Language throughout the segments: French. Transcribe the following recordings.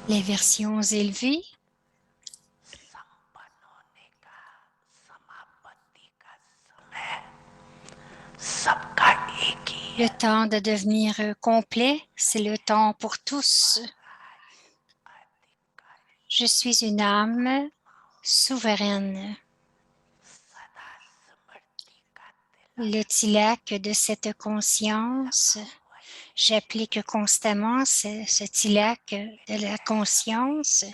Les versions élevées. Le temps de devenir complet, c'est le temps pour tous. Je suis une âme souveraine. Le tilak de cette conscience, j'applique constamment ce tilak de la conscience.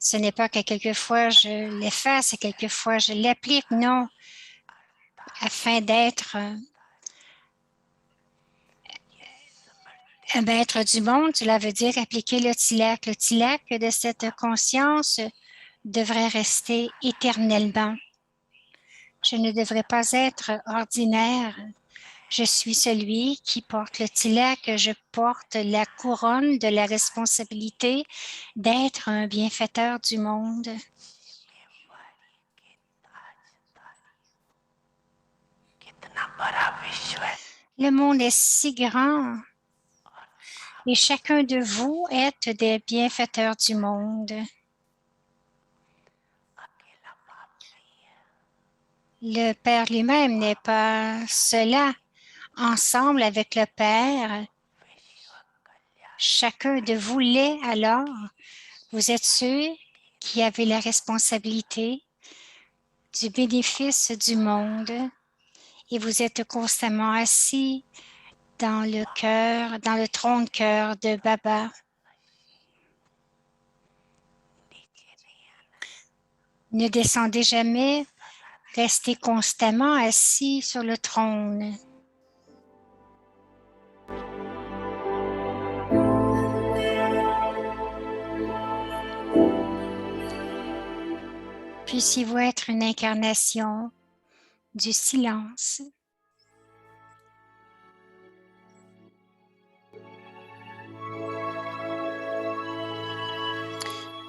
Ce n'est pas que quelquefois je l'efface et quelquefois je l'applique, non, afin d'être un maître du monde, cela veut dire appliquer le tilak. Le tilak de cette conscience devrait rester éternellement. Je ne devrais pas être ordinaire. Je suis celui qui porte le tilak, je porte la couronne de la responsabilité d'être un bienfaiteur du monde. Le monde est si grand et chacun de vous est des bienfaiteurs du monde. Le Père lui-même n'est pas cela. Ensemble avec le Père, chacun de vous l'est alors. Vous êtes ceux qui avez la responsabilité du bénéfice du monde et vous êtes constamment assis dans le cœur, dans le trône de cœur de Baba. Ne descendez jamais, restez constamment assis sur le trône. Puissiez-vous être une incarnation du silence.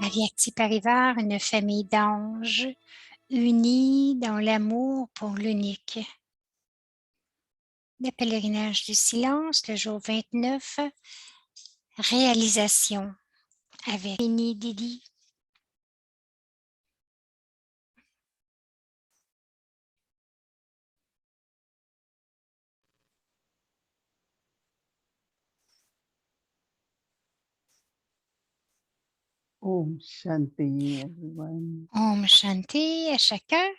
Avyakti Parivar, une famille d'anges unis dans l'amour pour l'unique. Le pèlerinage du silence, le jour 29, réalisation avec Rini Didi. Om Shanti, everyone. Om Shanti à chacun.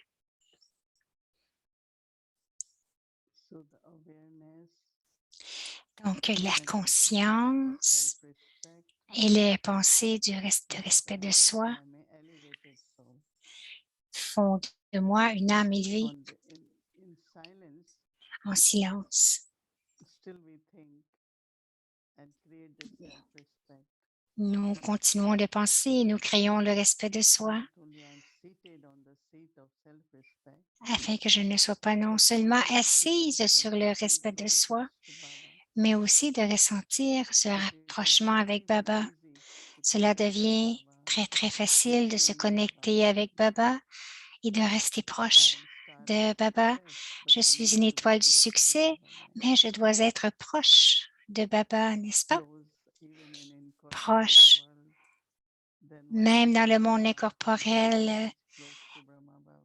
So the awareness Donc, la conscience et les pensées de respect de soi font de moi une âme élevée en silence. Nous continuons de penser et nous créons le respect de soi afin que je ne sois pas non seulement assise sur le respect de soi, mais aussi de ressentir ce rapprochement avec Baba. Cela devient très, très facile de se connecter avec Baba et de rester proche de Baba. Je suis une étoile du succès, mais je dois être proche de Baba, n'est-ce pas? Proche, même dans le monde incorporel,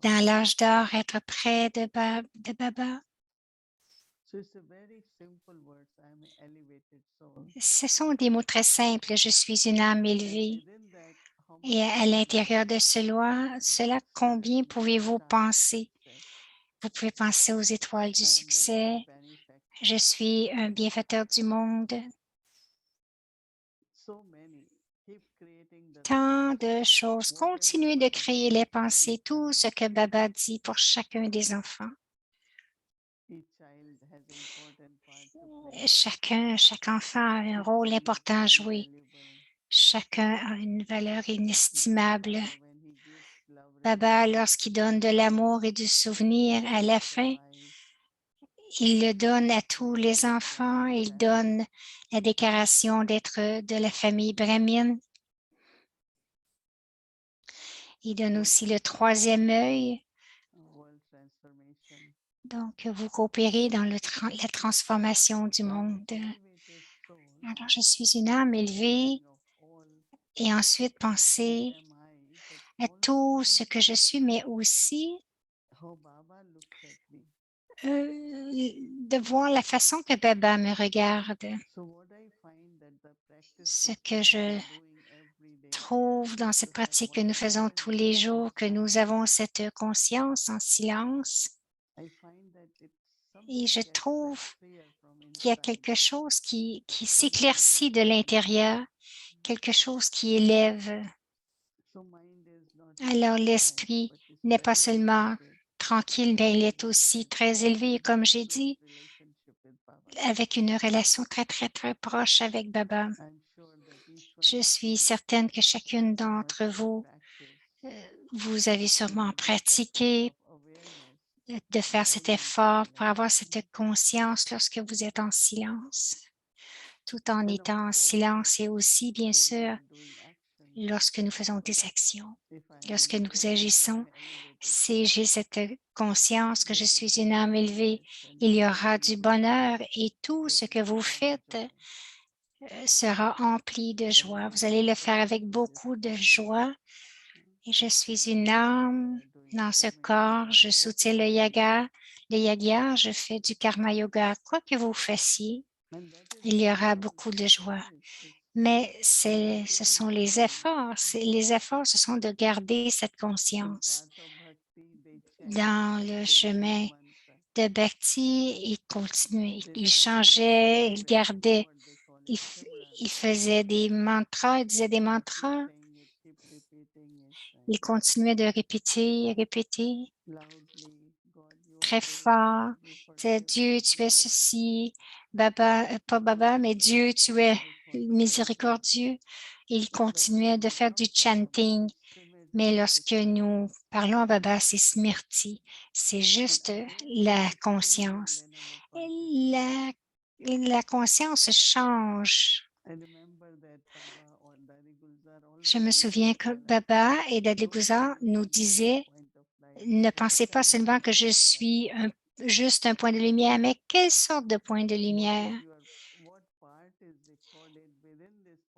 dans l'âge d'or, être près de Baba. Ce sont des mots très simples. Je suis une âme élevée. Et à l'intérieur de cela, combien pouvez-vous penser? Vous pouvez penser aux étoiles du succès. Je suis un bienfaiteur du monde. Tant de choses. Continuez de créer les pensées, tout ce que Baba dit pour chacun des enfants. Chaque enfant a un rôle important à jouer. Chacun a une valeur inestimable. Baba, lorsqu'il donne de l'amour et du souvenir à la fin, il le donne à tous les enfants. Il donne la déclaration d'être de la famille brahmine. Il donne aussi le troisième œil. Donc, vous coopérez dans la transformation du monde. Alors, je suis une âme élevée et ensuite penser à tout ce que je suis, mais aussi de voir la façon que Baba me regarde. Ce que je trouve dans cette pratique que nous faisons tous les jours, que nous avons cette conscience en silence, et je trouve qu'il y a quelque chose qui s'éclaircit de l'intérieur, quelque chose qui élève. Alors l'esprit n'est pas seulement tranquille, mais il est aussi très élevé, comme j'ai dit, avec une relation très, très, très proche avec Baba. Je suis certaine que chacune d'entre vous, vous avez sûrement pratiqué de faire cet effort pour avoir cette conscience lorsque vous êtes en silence, tout en étant en silence et aussi, bien sûr, lorsque nous faisons des actions, lorsque nous agissons. Si j'ai cette conscience que je suis une âme élevée, il y aura du bonheur et tout ce que vous faites sera empli de joie. Vous allez le faire avec beaucoup de joie. Et je suis une âme dans ce corps. Je soutiens le yaga, je fais du karma yoga. Quoi que vous fassiez, il y aura beaucoup de joie. Mais ce sont les efforts. Les efforts, ce sont de garder cette conscience. Dans le chemin de Bhakti, il continuait, il changeait, il gardait, il, il faisait des mantras, il disait des mantras, il continuait de répéter, répéter très fort. C'est Dieu, tu es ceci, Baba, pas Baba, mais Dieu, tu es miséricordieux. Il continuait de faire du chanting. Mais lorsque nous parlons à Baba, c'est Smriti, c'est juste la conscience. La conscience change. Je me souviens que Baba et Daddy Gouza nous disaient, ne pensez pas seulement que je suis juste un point de lumière, mais quelle sorte de point de lumière?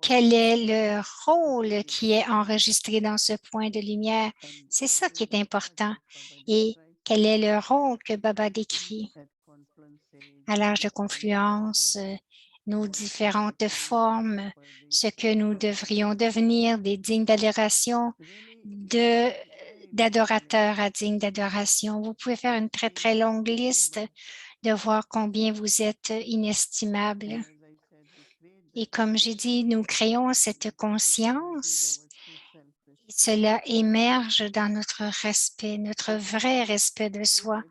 Quel est le rôle qui est enregistré dans ce point de lumière? C'est ça qui est important. Et quel est le rôle que Baba décrit à l'âge de confluence, nos différentes formes, ce que nous devrions devenir, des dignes d'adoration, d'adorateurs à dignes d'adoration. Vous pouvez faire une très, très longue liste de voir combien vous êtes inestimable. Et comme j'ai dit, nous créons cette conscience. Cela émerge dans notre respect, notre vrai respect de soi.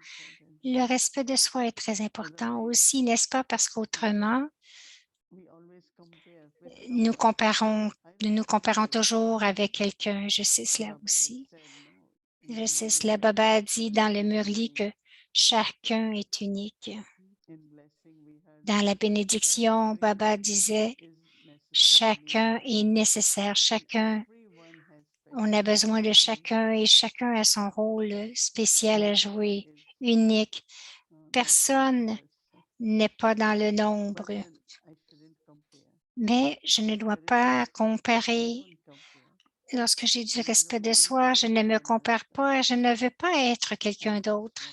Le respect de soi est très important aussi, n'est-ce pas? Parce qu'autrement, nous comparons, nous nous comparons toujours avec quelqu'un. Je sais cela aussi. Je sais cela. Baba a dit dans le Murli que chacun est unique. Dans la bénédiction, Baba disait chacun est nécessaire, chacun, on a besoin de chacun et chacun a son rôle spécial à jouer, unique. Personne n'est pas dans le nombre, mais je ne dois pas comparer. Lorsque j'ai du respect de soi, je ne me compare pas, je ne veux pas être quelqu'un d'autre.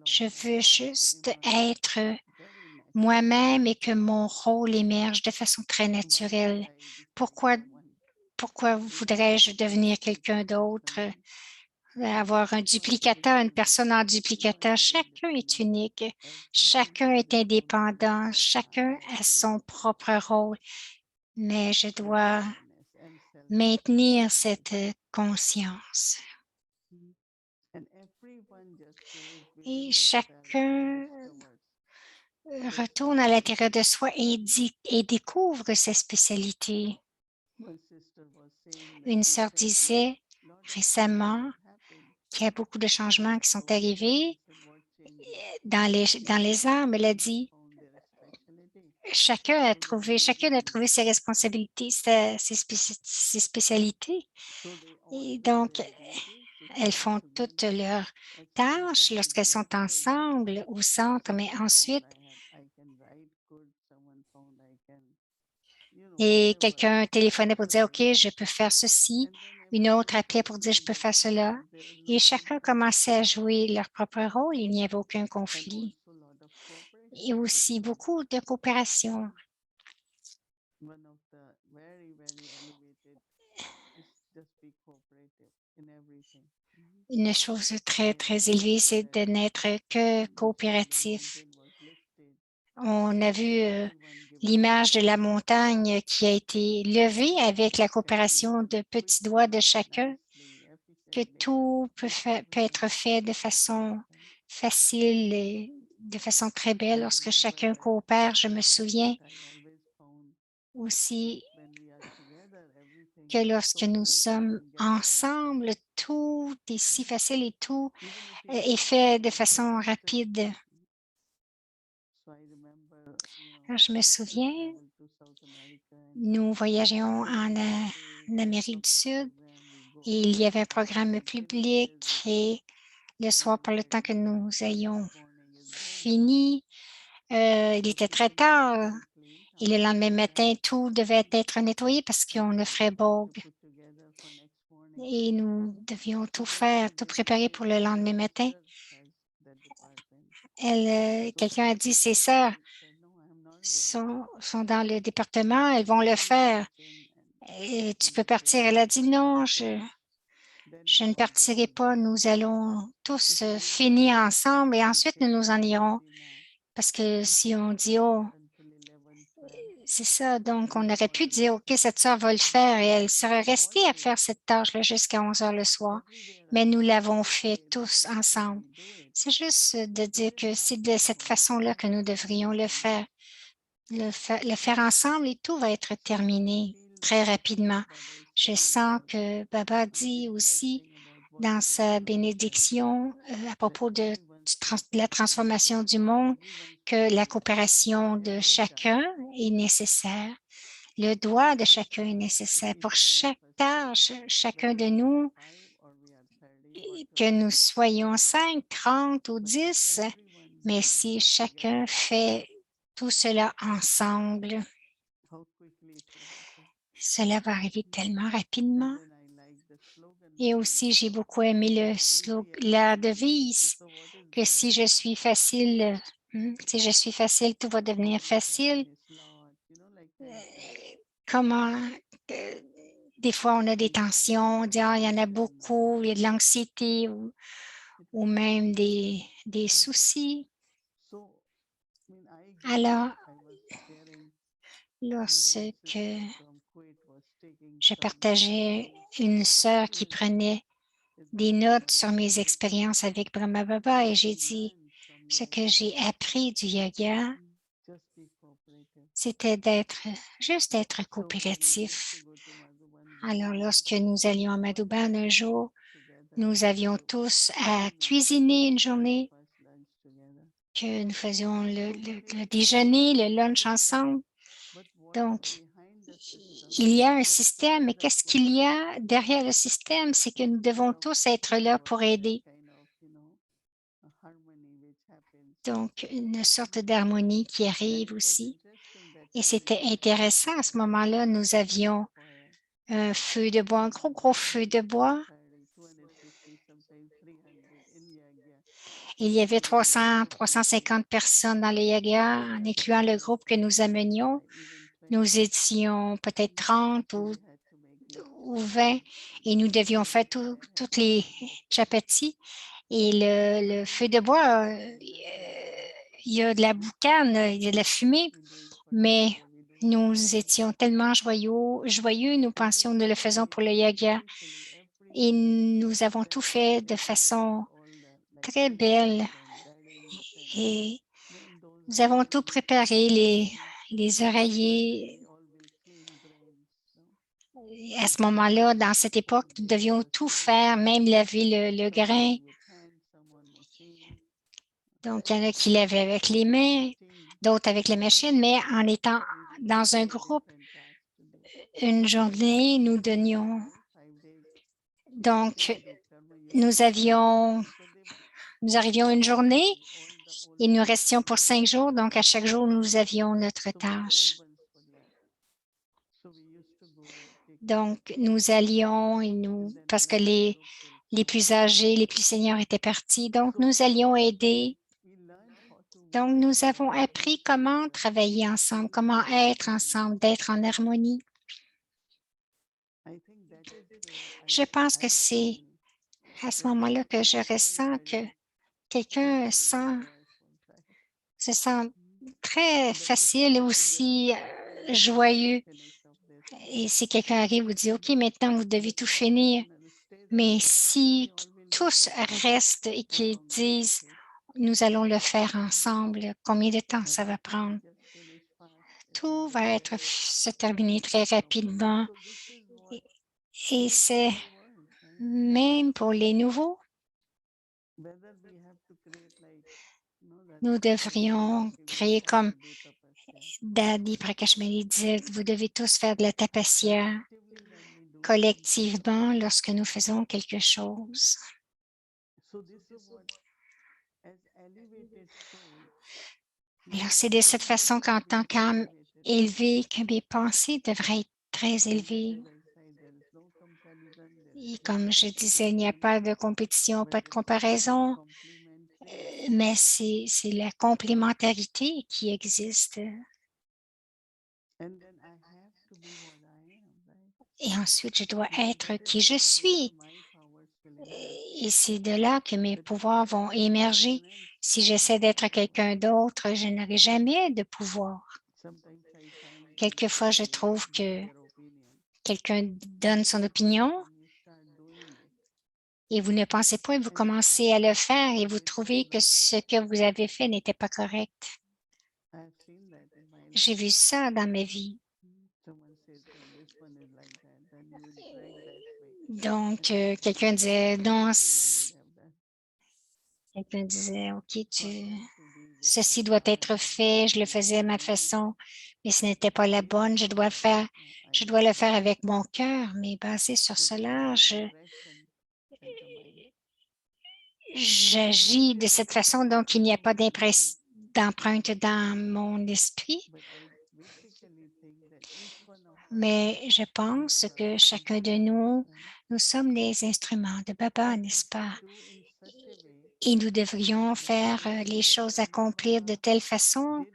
Je veux juste être moi-même et que mon rôle émerge de façon très naturelle. Pourquoi voudrais-je devenir quelqu'un d'autre? Avoir un duplicata, une personne en duplicata, chacun est unique, chacun est indépendant, chacun a son propre rôle, mais je dois maintenir cette conscience. Et chacun retourne à l'intérieur de soi et découvre ses spécialités. Une sœur disait récemment qu'il y a beaucoup de changements qui sont arrivés dans les armes. Elle a dit, chacun a trouvé ses responsabilités, ses spécialités. Et donc, elles font toutes leurs tâches lorsqu'elles sont ensemble au centre, mais ensuite, Et quelqu'un téléphonait pour dire, OK, je peux faire ceci. Une autre appelait pour dire, je peux faire cela. Et chacun commençait à jouer leur propre rôle. Il n'y avait aucun conflit. Et aussi beaucoup de coopération. Une chose très, très élevée, c'est de n'être que coopératif. On a vu l'image de la montagne qui a été levée avec la coopération de petits doigts de chacun, que tout peut être fait de façon facile et de façon très belle lorsque chacun coopère. Je me souviens aussi que lorsque nous sommes ensemble, tout est si facile et tout est fait de façon rapide. Alors, je me souviens, nous voyagions en Amérique du Sud et il y avait un programme public et le soir, par le temps que nous ayons fini, il était très tard et le lendemain matin, tout devait être nettoyé parce qu'on offrait Bogue. Et nous devions tout faire, tout préparer pour le lendemain matin. Quelqu'un a dit, ses sœurs sont dans le département, elles vont le faire. Et tu peux partir. Elle a dit, non, je ne partirai pas. Nous allons tous finir ensemble et ensuite nous nous en irons. Parce que si on dit, oh, c'est ça, donc on aurait pu dire, OK, cette sœur va le faire et elle serait restée à faire cette tâche-là jusqu'à 11 heures le soir. Mais nous l'avons fait tous ensemble. C'est juste de dire que c'est de cette façon-là que nous devrions le faire. Le faire ensemble et tout va être terminé très rapidement. Je sens que Baba dit aussi dans sa bénédiction à propos de la transformation du monde que la coopération de chacun est nécessaire. Le doigt de chacun est nécessaire pour chaque tâche, chacun de nous, que nous soyons 5, 30 ou 10, mais si chacun fait tout cela ensemble, cela va arriver tellement rapidement. Et aussi, j'ai beaucoup aimé la devise que si je suis facile, si je suis facile, tout va devenir facile. Comment, euh, des fois, on a des tensions, on dit, ah, il y en a beaucoup, il y a de l'anxiété ou même des soucis. Alors, lorsque je partageais une sœur qui prenait des notes sur mes expériences avec Brahma Baba et j'ai dit, ce que j'ai appris du yoga, c'était juste être coopératif. Alors, lorsque nous allions à Madhuban un jour, nous avions tous à cuisiner une journée, que nous faisions le déjeuner, le lunch ensemble. Donc, il y a un système, mais qu'est-ce qu'il y a derrière le système? C'est que nous devons tous être là pour aider. Donc, une sorte d'harmonie qui arrive aussi. Et c'était intéressant. À ce moment-là, nous avions un feu de bois, un gros, gros feu de bois. Il y avait 300, 350 personnes dans le yoga, en incluant le groupe que nous amenions. Nous étions peut-être 30 ou 20 et nous devions faire toutes les chapatis. Et le feu de bois, il y a de la boucane, il y a de la fumée, mais nous étions tellement joyeux, nous pensions que nous le faisons pour le yoga. Et nous avons tout fait de façon très belle. Et nous avons tout préparé, les oreillers. À ce moment-là, dans cette époque, nous devions tout faire, même laver le grain. Donc, il y en a qui lavaient avec les mains, d'autres avec les machines, mais en étant dans un groupe, une journée, nous donnions. Donc, nous arrivions une journée et nous restions pour 5 jours. Donc, à chaque jour, nous avions notre tâche. Donc, nous allions et parce que les plus âgés, les plus seniors étaient partis, donc nous allions aider. Donc, nous avons appris comment travailler ensemble, comment être ensemble, d'être en harmonie. Je pense que c'est à ce moment-là que je ressens que quelqu'un se sent très facile et aussi joyeux. Et si quelqu'un arrive et vous dit, OK, maintenant vous devez tout finir, mais si tous restent et qu'ils disent, nous allons le faire ensemble, combien de temps ça va prendre? Tout va se terminer très rapidement. Et et c'est même pour les nouveaux, nous devrions créer comme Dadi Prakashmani disait, vous devez tous faire de la tapasya collectivement lorsque nous faisons quelque chose. Alors, c'est de cette façon qu'en tant qu'âme élevée, que mes pensées devraient être très élevées. Et comme je disais, il n'y a pas de compétition, pas de comparaison, mais c'est la complémentarité qui existe. Et ensuite, je dois être qui je suis. Et c'est de là que mes pouvoirs vont émerger. Si j'essaie d'être quelqu'un d'autre, je n'aurai jamais de pouvoir. Quelquefois, je trouve que quelqu'un donne son opinion et vous ne pensez pas et vous commencez à le faire et vous trouvez que ce que vous avez fait n'était pas correct. J'ai vu ça dans ma vie. Donc, quelqu'un disait, non, quelqu'un disait, OK, ceci doit être fait, je le faisais à ma façon, mais ce n'était pas la bonne, je dois le faire avec mon cœur, mais basé sur cela, j'agis de cette façon, donc il n'y a pas d'empreinte dans mon esprit, mais je pense que chacun de nous, nous sommes des instruments de Baba, n'est-ce pas? Et nous devrions faire les choses accomplir de telle façon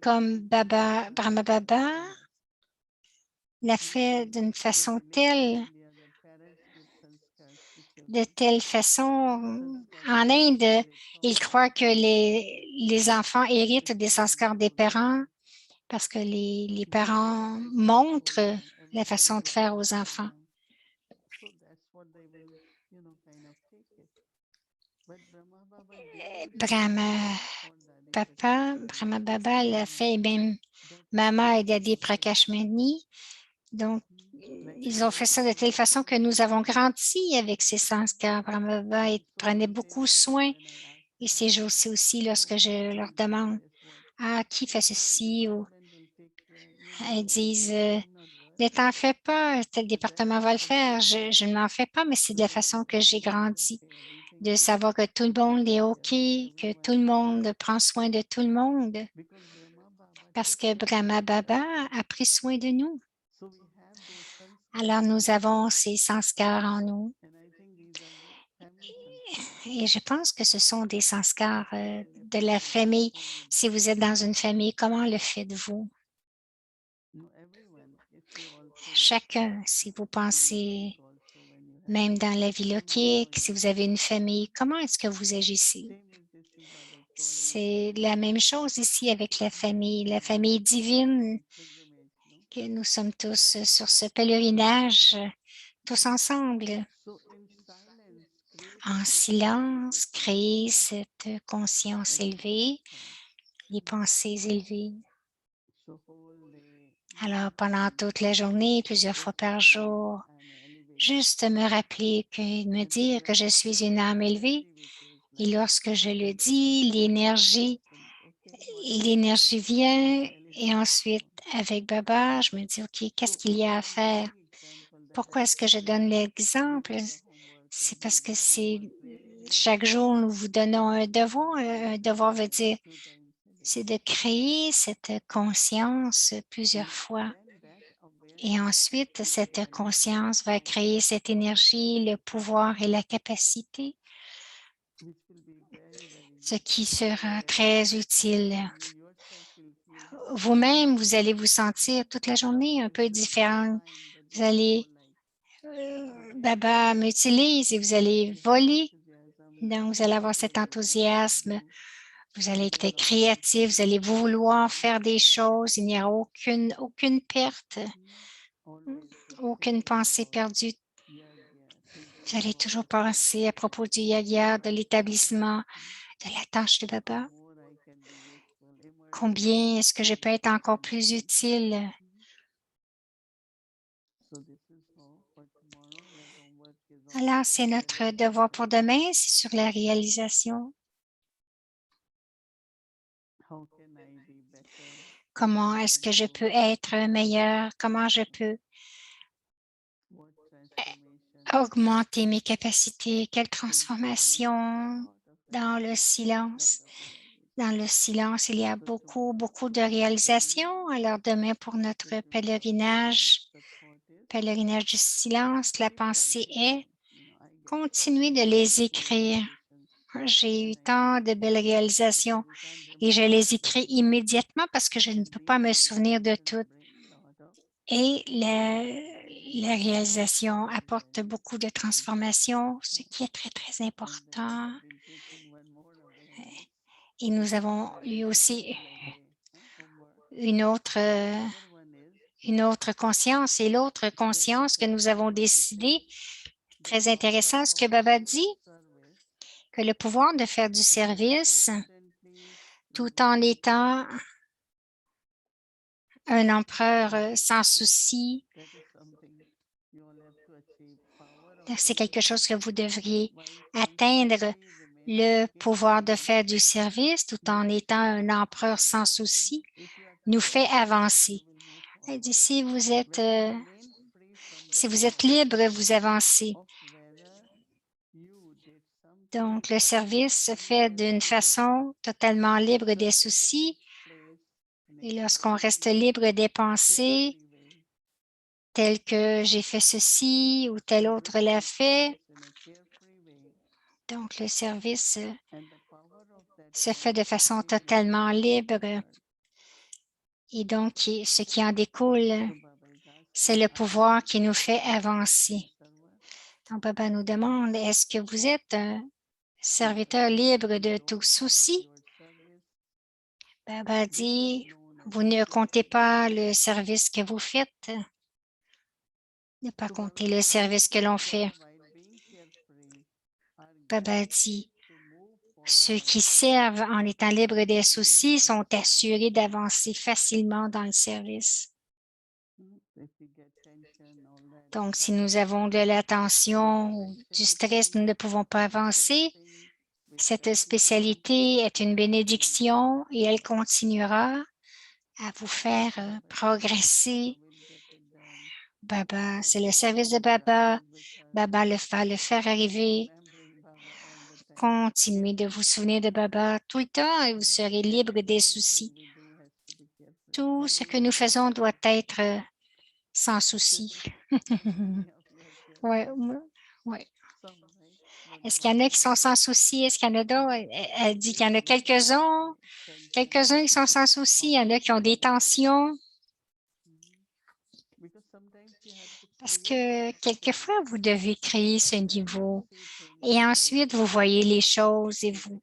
comme Brahma Baba l'a fait d'une façon de telle façon. En Inde, ils croient que les enfants héritent des sanskars des parents parce que les parents montrent la façon de faire aux enfants. Brahma Baba l'a fait, et même Mama et Daddy Prakashmani. Donc, ils ont fait ça de telle façon que nous avons grandi avec ces sanskars. Brahma Baba prenait beaucoup soin. Et c'est aussi lorsque je leur demande qui fait ceci ou elles disent ne t'en fais pas, tel département va le faire. Je ne m'en fais pas, mais c'est de la façon que j'ai grandi, de savoir que tout le monde est OK, que tout le monde prend soin de tout le monde, parce que Brahma Baba a pris soin de nous. Alors, nous avons ces sanskars en nous. Et je pense que ce sont des sanskars de la famille. Si vous êtes dans une famille, comment le faites-vous? Chacun, si vous pensez, même dans la vie loquique, si vous avez une famille, comment est-ce que vous agissez? C'est la même chose ici avec la famille divine, que nous sommes tous sur ce pèlerinage, tous ensemble. En silence, créer cette conscience élevée, les pensées élevées. Alors, pendant toute la journée, plusieurs fois par jour, juste me rappeler me dire que je suis une âme élevée. Et lorsque je le dis, l'énergie vient. Et ensuite, avec Baba, je me dis, OK, qu'est-ce qu'il y a à faire? Pourquoi est-ce que je donne l'exemple? C'est parce que chaque jour, nous vous donnons un devoir. Un devoir veut dire, c'est de créer cette conscience plusieurs fois. Et ensuite, cette conscience va créer cette énergie, le pouvoir et la capacité, ce qui sera très utile. Vous-même, vous allez vous sentir toute la journée un peu différente. Vous allez, Baba m'utilise et vous allez voler. Donc, vous allez avoir cet enthousiasme. Vous allez être créatif, vous allez vouloir faire des choses. Il n'y aura aucune perte, aucune pensée perdue. Vous allez toujours penser à propos du yagya, de l'établissement, de la tâche de Baba. Combien est-ce que je peux être encore plus utile? Alors, c'est notre devoir pour demain, c'est sur la réalisation. Comment est-ce que je peux être meilleur? Comment je peux augmenter mes capacités? Quelle transformation dans le silence? Dans le silence, il y a beaucoup de réalisations. Alors demain, pour notre pèlerinage du silence, la pensée est continuer de les écrire. J'ai eu tant de belles réalisations et je les écris immédiatement parce que je ne peux pas me souvenir de toutes. Et la réalisation apporte beaucoup de transformations, ce qui est très, très important. Et nous avons eu aussi une autre conscience. Et l'autre conscience que nous avons décidé, très intéressant ce que Baba dit, que le pouvoir de faire du service tout en étant un empereur sans souci, c'est quelque chose que vous devriez atteindre, le pouvoir de faire du service tout en étant un empereur sans souci, nous fait avancer. Elle dit, si vous êtes libre, vous avancez. Donc, le service se fait d'une façon totalement libre des soucis. Et lorsqu'on reste libre des pensées, telles que j'ai fait ceci ou tel autre l'a fait, donc le service se fait de façon totalement libre. Et donc, ce qui en découle, c'est le pouvoir qui nous fait avancer. Donc, Baba nous demande, est-ce que vous êtes un serviteur libre de tout souci? Baba dit, vous ne comptez pas le service que vous faites, ne pas compter le service que l'on fait. Baba dit, ceux qui servent en étant libres des soucis sont assurés d'avancer facilement dans le service. Donc, si nous avons de la tension ou du stress, nous ne pouvons pas avancer. Cette spécialité est une bénédiction et elle continuera à vous faire progresser. Baba, c'est le service de Baba. Baba va le faire arriver. Continuez de vous souvenir de Baba tout le temps et vous serez libre des soucis. Tout ce que nous faisons doit être sans souci. Oui, ouais. Est-ce qu'il y en a qui sont sans souci? Est-ce qu'il y en a d'autres? Elle dit qu'il y en a quelques-uns qui sont sans souci. Il y en a qui ont des tensions. Parce que quelquefois, vous devez créer ce niveau et ensuite, vous voyez les choses et vous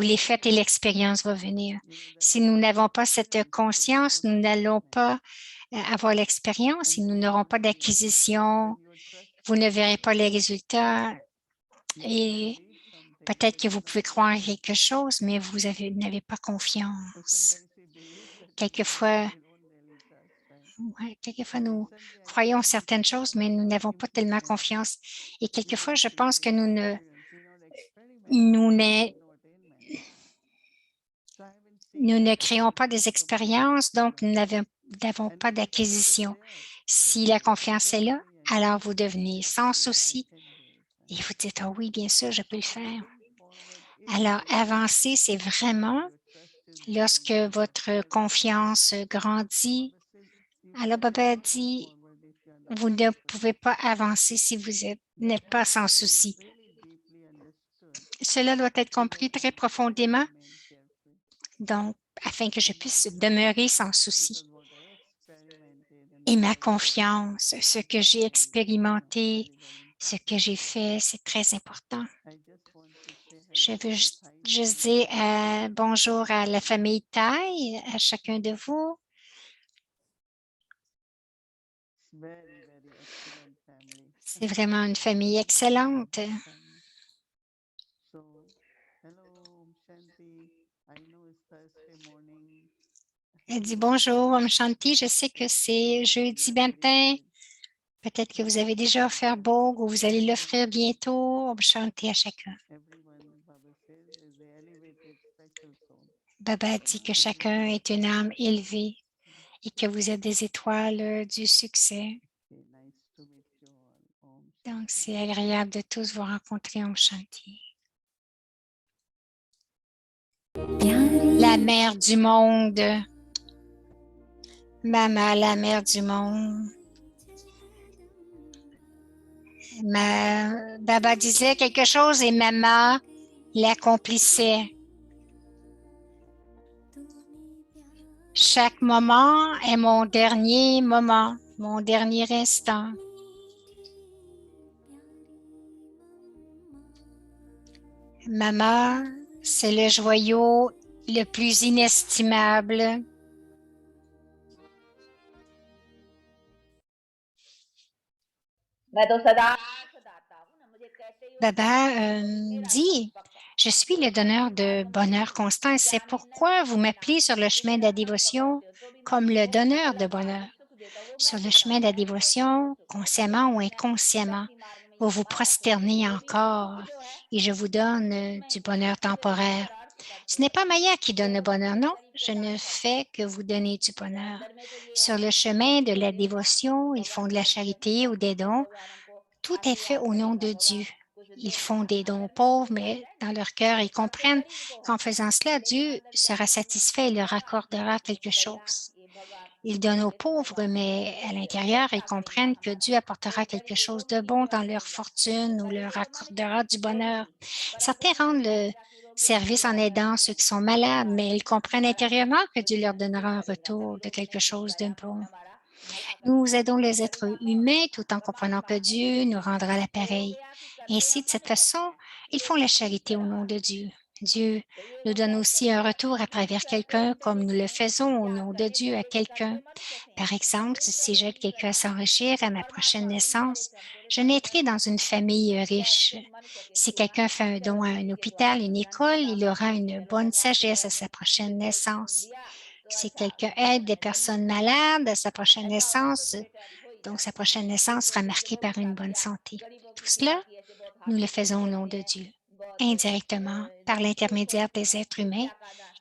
les faites et l'expérience va venir. Si nous n'avons pas cette conscience, nous n'allons pas avoir l'expérience et nous n'aurons pas d'acquisition. Vous ne verrez pas les résultats et peut-être que vous pouvez croire quelque chose, mais vous n'avez pas confiance. Quelquefois, nous croyons certaines choses, mais nous n'avons pas tellement confiance. Et quelquefois, je pense que nous ne créons pas des expériences, donc nous n'avons pas d'acquisition. Si la confiance est là, alors vous devenez sans souci et vous dites, oh oui, bien sûr, je peux le faire. Alors, avancer, c'est vraiment lorsque votre confiance grandit Alors Baba a dit, vous ne pouvez pas avancer si vous n'êtes pas sans souci. Cela doit être compris très profondément, donc afin que je puisse demeurer sans souci. Et ma confiance, ce que j'ai expérimenté, ce que j'ai fait, c'est très important. Je veux juste dire bonjour à la famille Thaï, à chacun de vous. C'est vraiment une famille excellente. Elle dit bonjour, Om Shanti. Je sais que c'est jeudi matin. Peut-être que vous avez déjà offert Bhog ou vous allez l'offrir bientôt. Om Shanti à chacun. Baba dit que chacun est une âme élevée et que vous êtes des étoiles du succès. Donc, c'est agréable de tous vous rencontrer Om Shanti. La mère du monde. Maman, la mère du monde. Baba disait quelque chose et maman l'accomplissait. Chaque moment est mon dernier moment, mon dernier instant. Maman, c'est le joyau le plus inestimable. Baba dit, je suis le donneur de bonheur constant et c'est pourquoi vous m'appelez sur le chemin de la dévotion comme le donneur de bonheur. Sur le chemin de la dévotion, consciemment ou inconsciemment, vous vous prosternez encore et je vous donne du bonheur temporaire. Ce n'est pas Maya qui donne le bonheur, non, je ne fais que vous donner du bonheur. Sur le chemin de la dévotion, ils font de la charité ou des dons. Tout est fait au nom de Dieu. Ils font des dons aux pauvres, mais dans leur cœur, ils comprennent qu'en faisant cela, Dieu sera satisfait et leur accordera quelque chose. Ils donnent aux pauvres, mais à l'intérieur, ils comprennent que Dieu apportera quelque chose de bon dans leur fortune ou leur accordera du bonheur. Certains rendent le service en aidant ceux qui sont malades, mais ils comprennent intérieurement que Dieu leur donnera un retour de quelque chose de bon. Nous aidons les êtres humains tout en comprenant que Dieu nous rendra l'appareil. Ainsi, de cette façon, ils font la charité au nom de Dieu. Dieu nous donne aussi un retour à travers quelqu'un comme nous le faisons au nom de Dieu à quelqu'un. Par exemple, si j'aide quelqu'un à s'enrichir à ma prochaine naissance, je naîtrai dans une famille riche. Si quelqu'un fait un don à un hôpital, une école, il aura une bonne sagesse à sa prochaine naissance. Si quelqu'un aide des personnes malades à sa prochaine naissance, donc sa prochaine naissance sera marquée par une bonne santé. Tout cela, nous le faisons au nom de Dieu, indirectement par l'intermédiaire des êtres humains,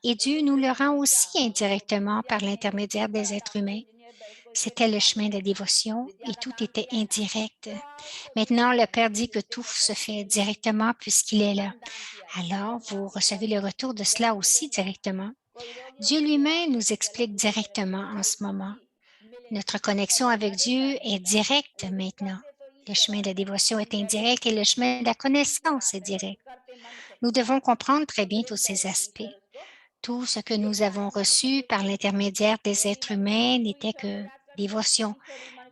et Dieu nous le rend aussi indirectement par l'intermédiaire des êtres humains. C'était le chemin de la dévotion et tout était indirect. Maintenant, le Père dit que tout se fait directement puisqu'il est là. Alors, vous recevez le retour de cela aussi directement. Dieu lui-même nous explique directement en ce moment. Notre connexion avec Dieu est directe maintenant. Le chemin de la dévotion est indirect et le chemin de la connaissance est direct. Nous devons comprendre très bien tous ces aspects. Tout ce que nous avons reçu par l'intermédiaire des êtres humains n'était que dévotion,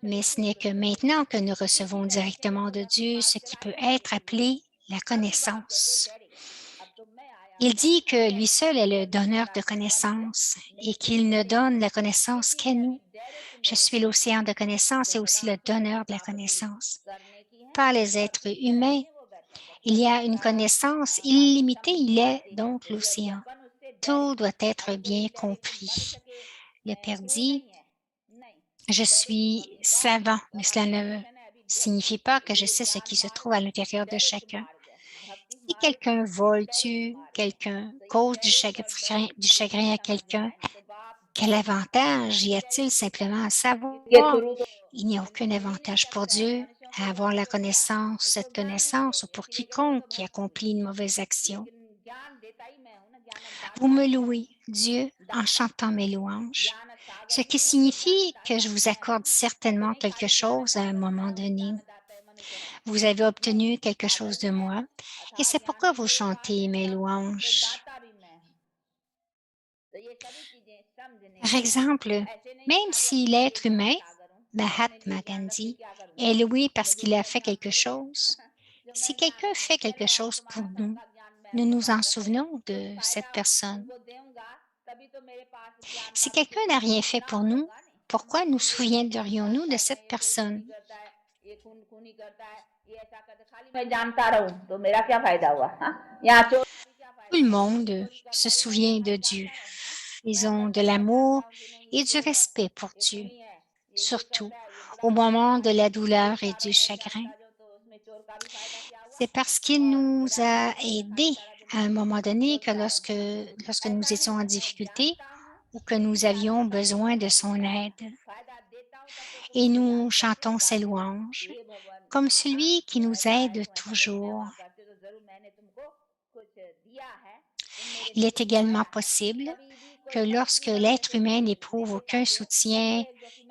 mais ce n'est que maintenant que nous recevons directement de Dieu ce qui peut être appelé la connaissance. Il dit que lui seul est le donneur de connaissances et qu'il ne donne la connaissance qu'à nous. Je suis l'océan de connaissance et aussi le donneur de la connaissance. Par les êtres humains, il y a une connaissance illimitée, il est donc l'océan. Tout doit être bien compris. Le Père dit, je suis savant, mais cela ne signifie pas que je sais ce qui se trouve à l'intérieur de chacun. Si quelqu'un vole, tue quelqu'un, cause du chagrin à quelqu'un, quel avantage y a-t-il simplement à savoir? Il n'y a aucun avantage pour Dieu à avoir la connaissance, cette connaissance, ou pour quiconque qui accomplit une mauvaise action. Vous me louez, Dieu, en chantant mes louanges. ce qui signifie que je vous accorde certainement quelque chose à un moment donné. Vous avez obtenu quelque chose de moi et c'est pourquoi vous chantez mes louanges. Par exemple, même si l'être humain, Mahatma Gandhi, est loué parce qu'il a fait quelque chose, si quelqu'un fait quelque chose pour nous, nous nous en souvenons de cette personne. Si quelqu'un n'a rien fait pour nous, pourquoi nous souviendrions-nous de cette personne? Tout le monde se souvient de Dieu. Ils ont de l'amour et du respect pour Dieu, surtout au moment de la douleur et du chagrin. C'est parce qu'il nous a aidés à un moment donné que lorsque nous étions en difficulté ou que nous avions besoin de son aide. Et nous chantons ses louanges comme celui qui nous aide toujours. Il est également possible que lorsque l'être humain n'éprouve aucun soutien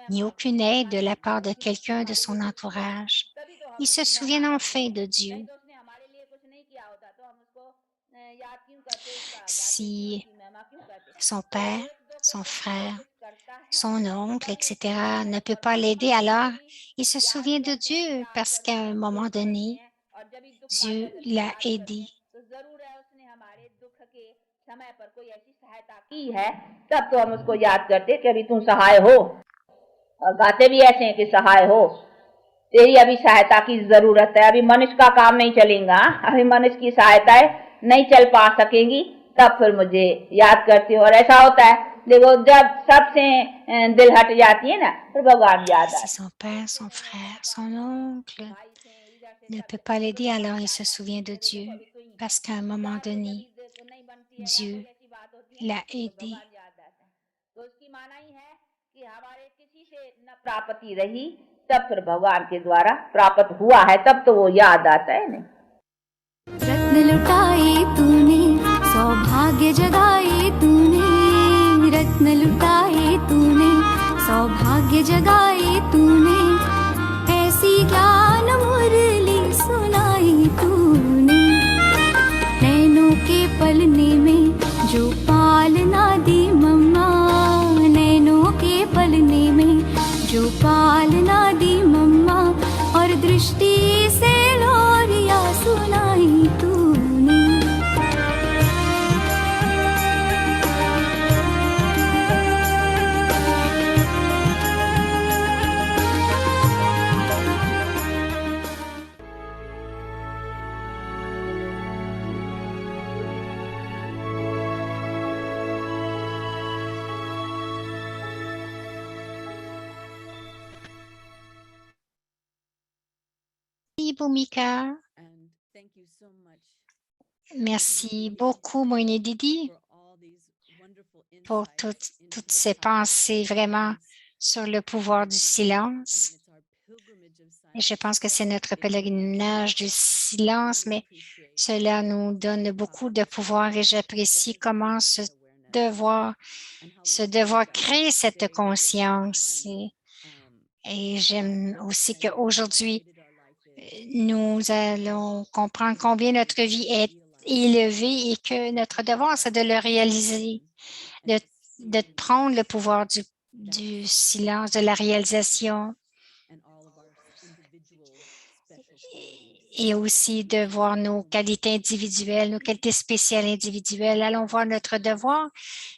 ni aucune aide de la part de quelqu'un de son entourage, il se souvienne enfin de Dieu. Si son père, son frère, son oncle, etc., ne peut pas l'aider, alors il se souvient de Dieu parce qu'à un moment donné, Dieu l'a aidé. की है तब तो हम उसको याद करते कि अभी तुम सहाय हो और गाते भी ऐसे हैं कि सहाय हो तेरी अभी सहायता की जरूरत है अभी मनुष्य का काम नहीं चलेगा अभी मनुष्य की सहायताएं नहीं चल पा सकेंगी तब फिर मुझे याद करती हो और ऐसा होता है देखो जब सबसे दिल हट जाती है ना फिर भगवान याद Si आते son père, son frère, son oncle ne peut pas l'aider, alors il se souvient de Dieu parce qu'à un moment donné, Dieu l'a aidé. तो उसकी माना ही है कि हमारे किसी से न प्राप्ति रही तब फिर भगवान के द्वारा प्राप्त हुआ है तब तो वो याद आता है नहीं रत्न लुटाए तूने सौभाग्य जगाए तूने रत्न लुटाए तूने सौभाग्य जगाए तूने ऐसी ज्ञान मुरली सुनाई तूने नैनों के पलने में जो पालना दी मम्मा नैनों के पलने में जो पालना दी मम्मा और दृष्टि से लोरिया सुनाई तूने Merci, Bhumika. Merci beaucoup, Moïne Didi, pour toutes ces pensées vraiment sur le pouvoir du silence. Et je pense que c'est notre pèlerinage du silence, mais cela nous donne beaucoup de pouvoir et j'apprécie comment devoir, ce devoir créer cette conscience. Et j'aime aussi qu'aujourd'hui, nous allons comprendre combien notre vie est élevée et que notre devoir, c'est de le réaliser, de prendre le pouvoir du silence, de la réalisation et aussi de voir nos qualités individuelles, nos qualités spéciales individuelles. Allons voir notre devoir,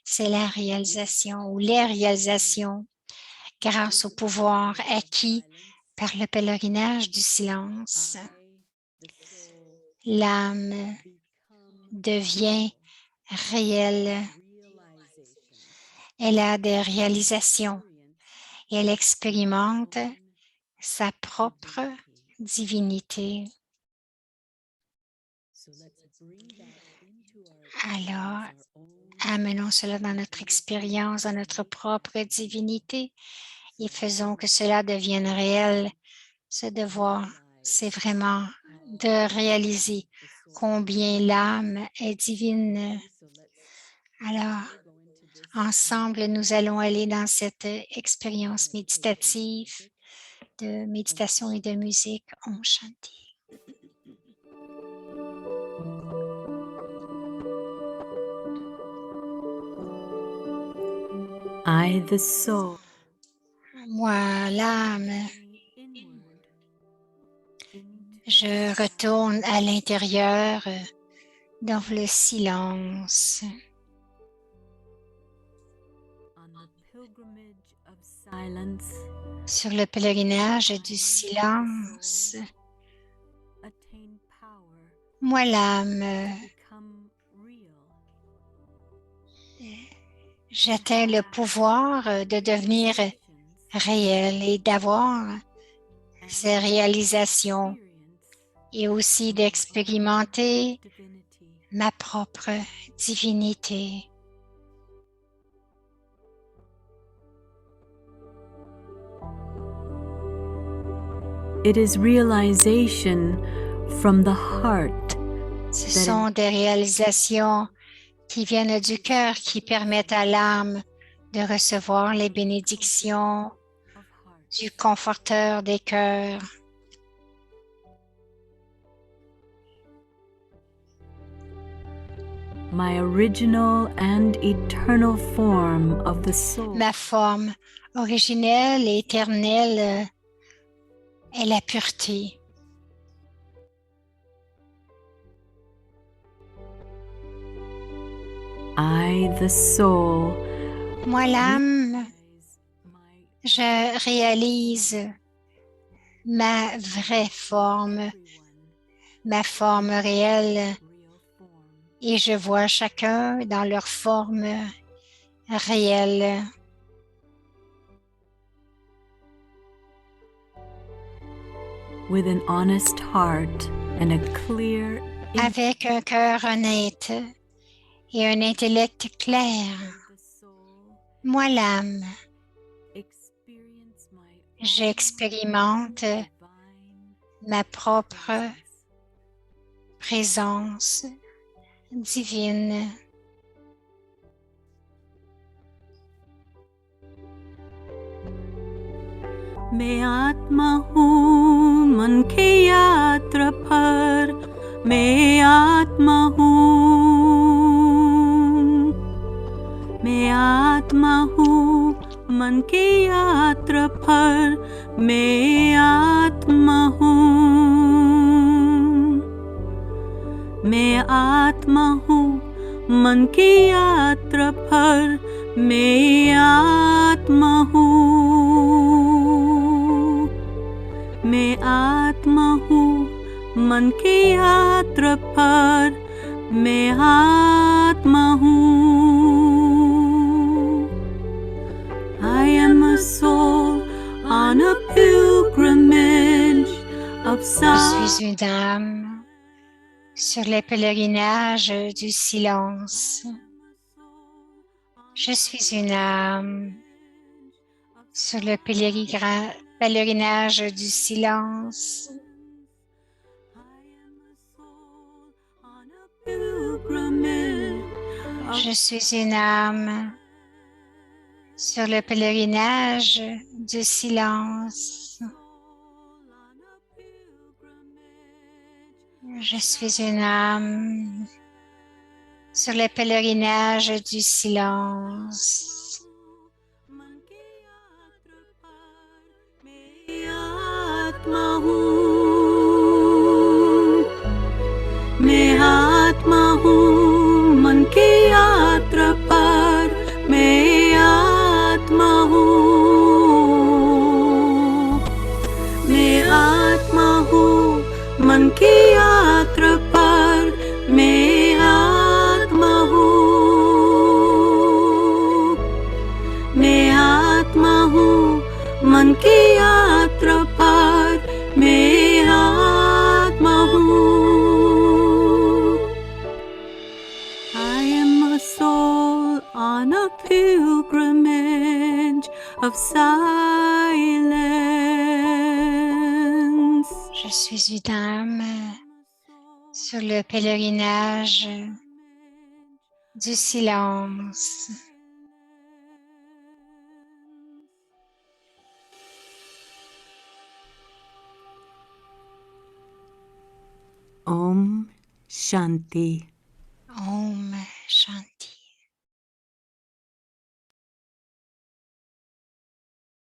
c'est la réalisation ou les réalisations grâce au pouvoir acquis par le pèlerinage du silence. L'âme devient réelle. Elle a des réalisations et elle expérimente sa propre divinité. Alors, amenons cela dans notre expérience, dans notre propre divinité et faisons que cela devienne réel. Ce devoir, c'est vraiment de réaliser combien l'âme est divine. Alors, Ensemble, nous allons aller dans cette expérience méditative de méditation et de musique. Om Shanti. I, the soul, Moi, l'âme, je retourne à l'intérieur dans le silence. on the pilgrimage of silence, Sur le pèlerinage du silence, attain power, moi, l'âme, become real. j'atteins le pouvoir de devenir réel et d'avoir ces réalisations et aussi d'expérimenter Divinity. ma propre divinité. It is realization from the heart Ce sont des réalisations qui viennent du cœur qui permettent à l'âme de recevoir les bénédictions of heart. du conforteur des cœurs. My original and eternal form of the soul Ma forme originelle et éternelle est la pureté. I, the soul, Moi, l'âme, is my je réalise ma vraie forme, everyone ma forme réelle, real form. et je vois chacun dans leur forme réelle. With an honest heart and a clear Avec un cœur honnête et un intellect clair, the soul, moi, l'âme, experience my j'expérimente divine ma propre presence. présence divine. मैं आत्मा हूँ मन की यात्रा पर मैं आत्मा हूँ मैं आत्मा हूँ मन की यात्रा पर मैं आत्मा हूँ मैं आत्मा हूँ मन की यात्रा पर मैं आत्मा हूँ मैं आत्मा हूँ मन की यात्रा पर मैं आत्मा हूँ I am a soul on a pilgrimage of Je silence. suis une âme sur les pèlerinages du silence. Je suis une âme sur le pèlerinage du silence. Je suis une âme sur le pèlerinage du silence. Je suis une âme sur le pèlerinage du silence. मैं आत्मा हूँ मन की यात्रा पर मैं आत्मा हूँ मैं आत्मा हूँ मन की यात्रा पर मैं आत्मा हूँ मैं आत्मा हूँ मन की यात्रा पर मैं आत्मा हूँ I am a soul on a pilgrimage of silence. Je suis une âme sur le pèlerinage du silence. Om Shanti. Om